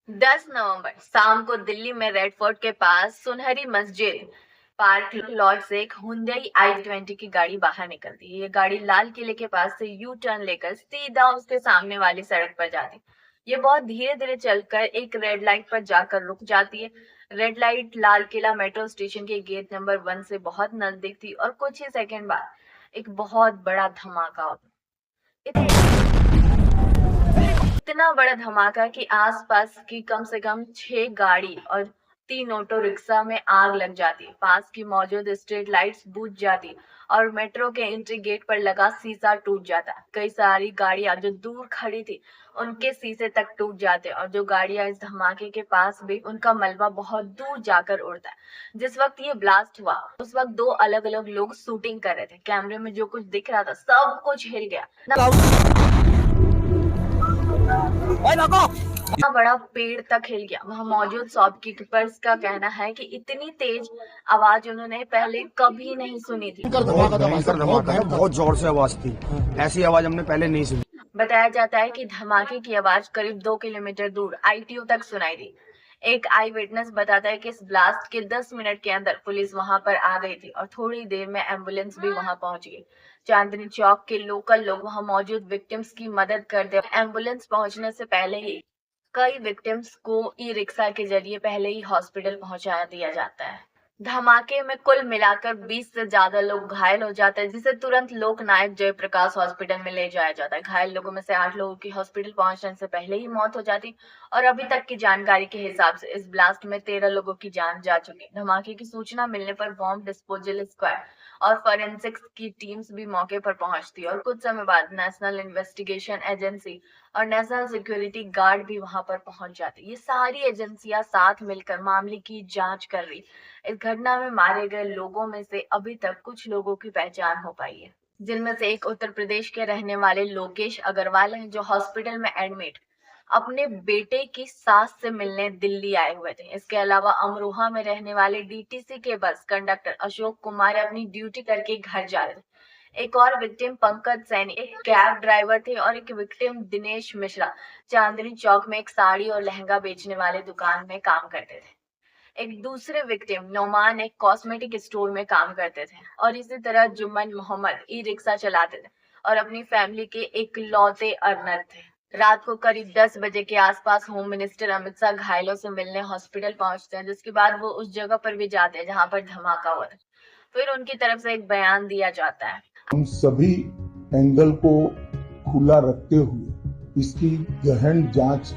10 नवंबर शाम को दिल्ली में रेड फोर्ट के पास सुनहरी मस्जिद पार्क लॉट से एक हुंडई i20 की गाड़ी बाहर निकलती है। ये गाड़ी लाल किले के पास से यू टर्न लेकर सीधा उसके सामने वाली सड़क पर जाती है। ये बहुत धीरे धीरे चलकर एक रेड लाइट पर जाकर रुक जाती है। Red light Lal Qila metro station के गेट नंबर 1 से बहुत नजदीक थी और कुछ ही सेकंड बाद एक बहुत बड़ा धमाका होता। इतना बड़ा धमाका कि आसपास की कम से कम 6 गाड़ी और 3 ऑटो रिक्शा में आग लग जाती। पास की मौजूद स्ट्रीट लाइट्स बुझ जाती और मेट्रो के एंट्री गेट पर लगा शीशा टूट जाता। कई सारी गाड़ियां जो दूर खड़ी थी उनके शीशे तक टूट जाते और जो गाड़ियां इस धमाके के पास भी उनका मलबा बहुत दूर जाकर उड़ता है। जिस वक्त ये ब्लास्ट हुआ उस वक्त 2 अलग-अलग लोग शूटिंग कर रहे थे। कैमरे में जो कुछ दिख रहा था सब कुछ हिल गया। इतना बड़ा पेड़ तक हिल गया। वहाँ मौजूद शॉपकीपर्स का कहना है कि इतनी तेज आवाज उन्होंने पहले कभी नहीं सुनी थी। बहुत भयंकर धमाका है, बहुत जोर से आवाज थी। ऐसी आवाज हमने पहले नहीं सुनी। बताया जाता है कि धमाके की आवाज करीब 2 किलोमीटर दूर आईटीओ तक सुनाई दी। एक आई विटनेस बताता है कि इस ब्लास्ट के 10 मिनट के अंदर पुलिस वहां पर आ गई थी और थोड़ी देर में एम्बुलेंस भी वहां पहुंच गई। चांदनी चौक के लोकल लोग वहां मौजूद विक्टिम्स की मदद करते। एम्बुलेंस पहुंचने से पहले ही कई विक्टिम्स को ई रिक्शा के जरिए पहले ही हॉस्पिटल पहुंचा दिया जाता है। धमाके में कुल मिलाकर 20 से ज्यादा लोग घायल हो जाते हैं, जिसे तुरंत लोकनायक जयप्रकाश हॉस्पिटल में ले जाया जाता है। घायल लोगों में से 8 लोगों की हॉस्पिटल पहुंचने से पहले ही मौत हो जाती और अभी तक की जानकारी के हिसाब से इस ब्लास्ट में 13 लोगों की जान जा चुकी। धमाके की सूचना मिलने पर बॉम्ब डिस्पोजल स्क्वाड और फॉरेंसिक्स की टीम्स भी मौके पर पहुंचती और कुछ समय बाद नेशनल इन्वेस्टिगेशन एजेंसी और नेशनल सिक्योरिटी गार्ड भी वहां पर पहुंच जाती। ये सारी एजेंसियां साथ मिलकर मामले की जांच कर रही। इस घटना में मारे गए लोगों में से अभी तक कुछ लोगों की पहचान हो पाई है, जिनमें से एक उत्तर प्रदेश के रहने वाले लोकेश अग्रवाल हैं, जो हॉस्पिटल में एडमिट अपने बेटे की सास से मिलने दिल्ली आए हुए थे। इसके अलावा अमरोहा में रहने वाले डीटीसी के बस कंडक्टर अशोक कुमार अपनी ड्यूटी करके घर जा रहे थे। एक और विक्टिम पंकज सैनी एक कैब ड्राइवर थे और एक विक्टिम दिनेश मिश्रा चांदनी चौक में एक साड़ी और लहंगा बेचने वाले दुकान में काम करते थे। एक दूसरे विक्टिम नोमान एक कॉस्मेटिक स्टोर में काम करते थे और इसी तरह जुम्मन मोहम्मद ई रिक्शा चलाते थे और अपनी फैमिली के एक लौते अर्नर थे। रात को करीब 10 बजे के आसपास होम मिनिस्टर अमित शाह घायलों से मिलने हॉस्पिटल पहुंचते हैं, जिसके बाद वो उस जगह पर भी जाते हैं जहां पर धमाका हुआ था। फिर उनकी तरफ से एक बयान दिया जाता है। हम सभी एंगल को खुला रखते हुए इसकी गहन जांच।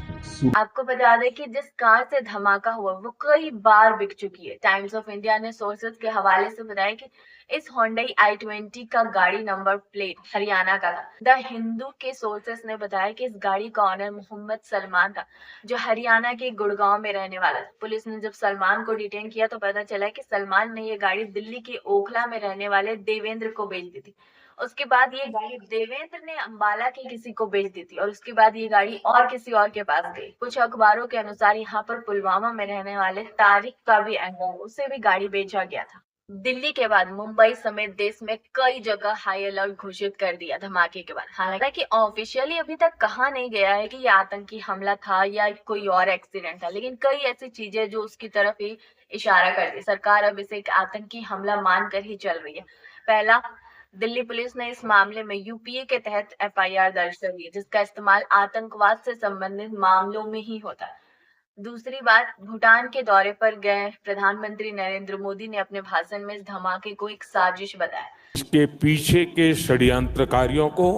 आपको बता दें कि जिस कार से धमाका हुआ वो कई बार बिक चुकी है। टाइम्स ऑफ इंडिया ने सोर्सेज के हवाले से बताया कि इस होंडई i20 का गाड़ी नंबर प्लेट हरियाणा का था। द हिंदू के सोर्सेज ने बताया कि इस गाड़ी का ऑनर मोहम्मद सलमान था, जो हरियाणा के गुड़गांव में रहने वाला था। पुलिस ने जब सलमान को डिटेन किया तो पता चला कि सलमान ने ये गाड़ी दिल्ली के ओखला में रहने वाले देवेंद्र को बेच दी थी। उसके बाद ये गाड़ी देवेंद्र ने अंबाला के किसी को बेच दी थी और उसके बाद ये गाड़ी और किसी और के पास गई। कुछ अखबारों के अनुसार यहाँ पर पुलवामा में रहने वाले तारिक का भी एंगल, उसे भी गाड़ी बेचा गया था। दिल्ली के बाद मुंबई समेत देश में कई जगह हाई अलर्ट घोषित कर दिया धमाके के बाद। हालांकि ऑफिशियली अभी तक कहा नहीं गया है कि ये आतंकी हमला था या कोई और एक्सीडेंट था, लेकिन कई ऐसी चीजें जो उसकी तरफ ही इशारा करती। सरकार अब इसे एक आतंकी हमला मानकर ही चल रही है। पहला, दिल्ली पुलिस ने इस मामले में यूपीए के तहत एफआईआर दर्ज कर ली, जिसका इस्तेमाल आतंकवाद से संबंधित मामलों में ही होता है। दूसरी बात, भूटान के दौरे पर गए प्रधानमंत्री नरेंद्र मोदी ने अपने भाषण में इस धमाके को एक साजिश बताया। इसके पीछे के षड्यंत्रकारियों को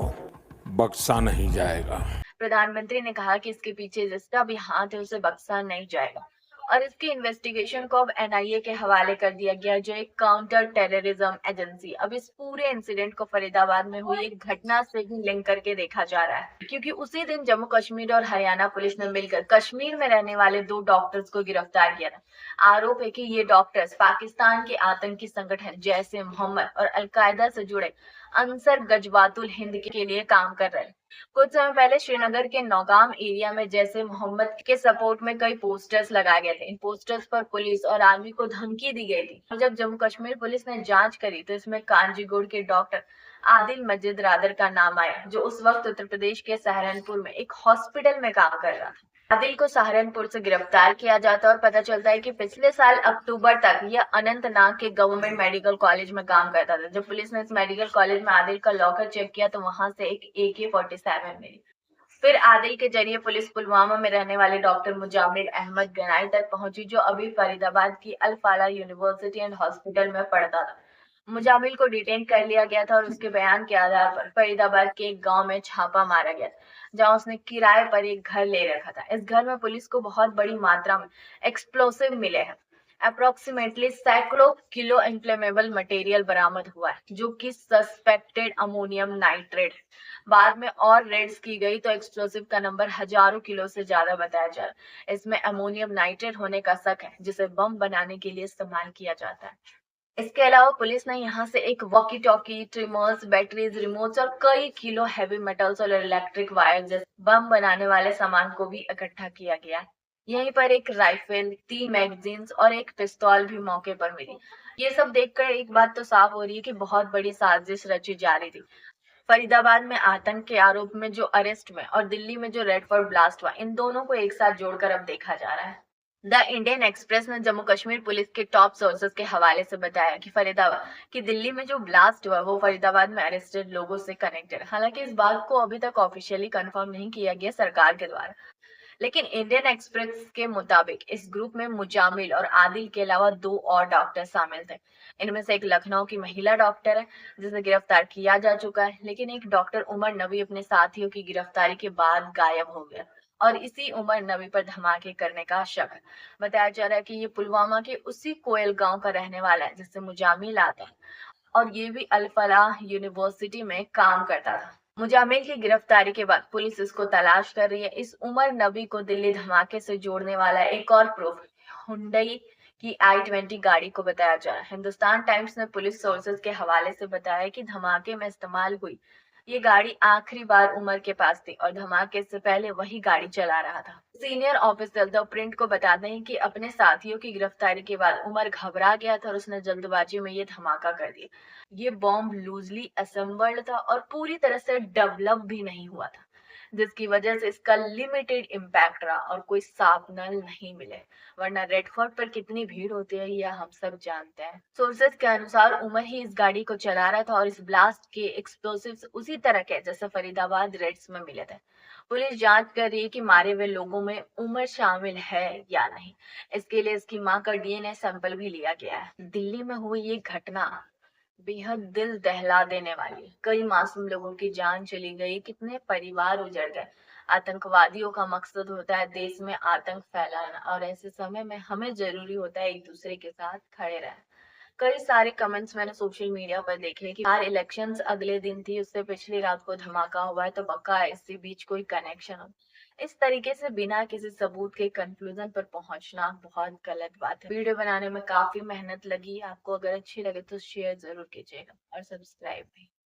बख्शा नहीं जाएगा। प्रधानमंत्री ने कहा कि इसके पीछे जिसका भी हाथ है उसे बख्शा नहीं जाएगा और इसकी इन्वेस्टिगेशन को अब एनआईए के हवाले कर दिया गया, जो एक काउंटर टेररिज्म एजेंसी। अब इस पूरे इंसिडेंट को फरीदाबाद में हुई एक घटना से भी लिंक करके देखा जा रहा है, क्योंकि उसी दिन जम्मू कश्मीर और हरियाणा पुलिस ने मिलकर कश्मीर में रहने वाले 2 डॉक्टर्स को गिरफ्तार किया था। आरोप है कि ये डॉक्टर्स पाकिस्तान के आतंकी संगठन जैसे मोहम्मद और अलकायदा से जुड़े अंसर गजवातुल हिंद के लिए काम कर रहे हैं। कुछ समय पहले श्रीनगर के नौगाम एरिया में जैसे मोहम्मद के सपोर्ट में कई पोस्टर्स लगाए गए थे। इन पोस्टर्स पर पुलिस और आर्मी को धमकी दी गई थी। जब जम्मू कश्मीर पुलिस ने जांच करी तो इसमें कांजीगुड़ के डॉक्टर आदिल मजिद रादर का नाम आया, जो उस वक्त उत्तर प्रदेश के सहारनपुर में एक हॉस्पिटल में काम कर रहा था। आदिल को सहारनपुर से गिरफ्तार किया जाता है और पता चलता है कि पिछले साल अक्टूबर तक यह अनंतनाग के गवर्नमेंट मेडिकल कॉलेज में काम करता था। जब पुलिस ने इस मेडिकल कॉलेज में आदिल का लॉकर चेक किया तो वहां से एक AK-47 मिली। फिर आदिल के जरिए पुलिस पुलवामा में रहने वाले डॉक्टर मुजामिल अहमद गनाई तक पहुंची, जो अभी फरीदाबाद की अल फालाह यूनिवर्सिटी एंड हॉस्पिटल में पढ़ता था। मुजामिल को डिटेन कर लिया गया था और उसके बयान के आधार पर फरीदाबाद के एक गांव में छापा मारा गया, जहां उसने किराए पर एक घर ले रखा था। इस घर में पुलिस को बहुत बड़ी मात्रा में एक्सप्लोसिव मिले हैं। अप्रोक्सीमेटली सैकड़ों किलो इन्फ्लेमेबल मटेरियल बरामद हुआ है, जो कि सस्पेक्टेड अमोनियम नाइट्रेट है। बाद में और रेड्स की गई तो एक्सप्लोसिव का नंबर हजारों किलो से ज्यादा बताया जा रहा है। इसमें अमोनियम नाइट्रेट होने का शक है, जिसे बम बनाने के लिए इस्तेमाल किया जाता है। इसके अलावा पुलिस ने यहाँ से एक walkie talkie, trimmers, batteries, remotes और कई किलो हैवी मेटल्स और इलेक्ट्रिक वायर जैसे बम बनाने वाले सामान को भी इकट्ठा किया गया। यहीं पर एक राइफल, 3 मैगजीन्स और एक पिस्तौल भी मौके पर मिली। ये सब देखकर एक बात तो साफ हो रही है कि बहुत बड़ी साजिश रची जा रही थी। फरीदाबाद में आतंक के आरोप में जो अरेस्ट में और दिल्ली में जो रेड फोर्ट ब्लास्ट हुआ, इन दोनों को एक साथ जोड़कर अब देखा जा रहा है। द इंडियन एक्सप्रेस ने जम्मू कश्मीर पुलिस के टॉप सोर्सेज के हवाले से बताया कि फरीदाबाद कि दिल्ली में जो ब्लास्ट हुआ वो फरीदाबाद में अरेस्टेड लोगों से कनेक्टेड। हालांकि इस बात को अभी तक ऑफिशियली कंफर्म नहीं किया गया सरकार के द्वारा, लेकिन इंडियन एक्सप्रेस के मुताबिक इस ग्रुप में मुजामिल और आदिल के अलावा 2 और डॉक्टर शामिल थे। इनमें से एक लखनऊ की महिला डॉक्टर है, जिसे गिरफ्तार किया जा चुका है, लेकिन एक डॉक्टर उमर नबी अपने साथियों की गिरफ्तारी के बाद गायब हो गया और इसी उमर नबी पर धमाके करने का शक है। बताया जा रहा है कि ये पुलवामा के उसी कोयल गांव का रहने वाला है जिससे मुजामिल आता है, और ये भी अल फलाह यूनिवर्सिटी में काम करता था। मुजामिल की गिरफ्तारी के बाद पुलिस इसको तलाश कर रही है। इस उमर नबी को दिल्ली धमाके से जोड़ने वाला एक और प्रूफ हुंडई की I-20 गाड़ी को बताया जा रहा है। हिंदुस्तान टाइम्स ने पुलिस सोर्सेज के हवाले से बताया कि धमाके में इस्तेमाल हुई ये गाड़ी आखिरी बार उमर के पास थी और धमाके से पहले वही गाड़ी चला रहा था। सीनियर ऑफिसर द प्रिंट को बताते हैं कि अपने साथियों की गिरफ्तारी के बाद उमर घबरा गया था और उसने जल्दबाजी में ये धमाका कर दिया। ये बॉम्ब लूजली असेंबल्ड था और पूरी तरह से डेवलप भी नहीं हुआ था, जिसकी वजह से इसका लिमिटेड इम्पैक्ट रहा और कोई साफ नल नहीं मिले। वरना रेड फोर्ट पर कितनी भीड़ होती है यह हम सब जानते हैं। सोर्सेज के अनुसार उमर ही इस गाड़ी को चला रहा था और इस ब्लास्ट के एक्सप्लोसिव्स उसी तरह के जैसे फरीदाबाद रेड्स में मिले थे। पुलिस जांच कर रही है कि मारे हुए लोगों में उमर शामिल है या नहीं। इसके लिए इसकी मां का DNA सैंपल भी लिया गया है। दिल्ली में हुई ये घटना बेहद दिल दहला देने वाली है। कई मासूम लोगों की जान चली गई, कितने परिवार उजड़ गए। आतंकवादियों का मकसद होता है देश में आतंक फैलाना, और ऐसे समय में हमें जरूरी होता है एक दूसरे के साथ खड़े रहना। कई सारे कमेंट्स मैंने सोशल मीडिया पर देखे कि यार इलेक्शंस अगले दिन थी, उससे पिछली रात को धमाका हुआ है, तो पक्का है इसके बीच कोई कनेक्शन हो। इस तरीके से बिना किसी सबूत के कंक्लूजन पर पहुंचना बहुत गलत बात है। वीडियो बनाने में काफी मेहनत लगी। आपको अगर अच्छी लगे तो शेयर जरूर कीजिएगा और सब्सक्राइब भी।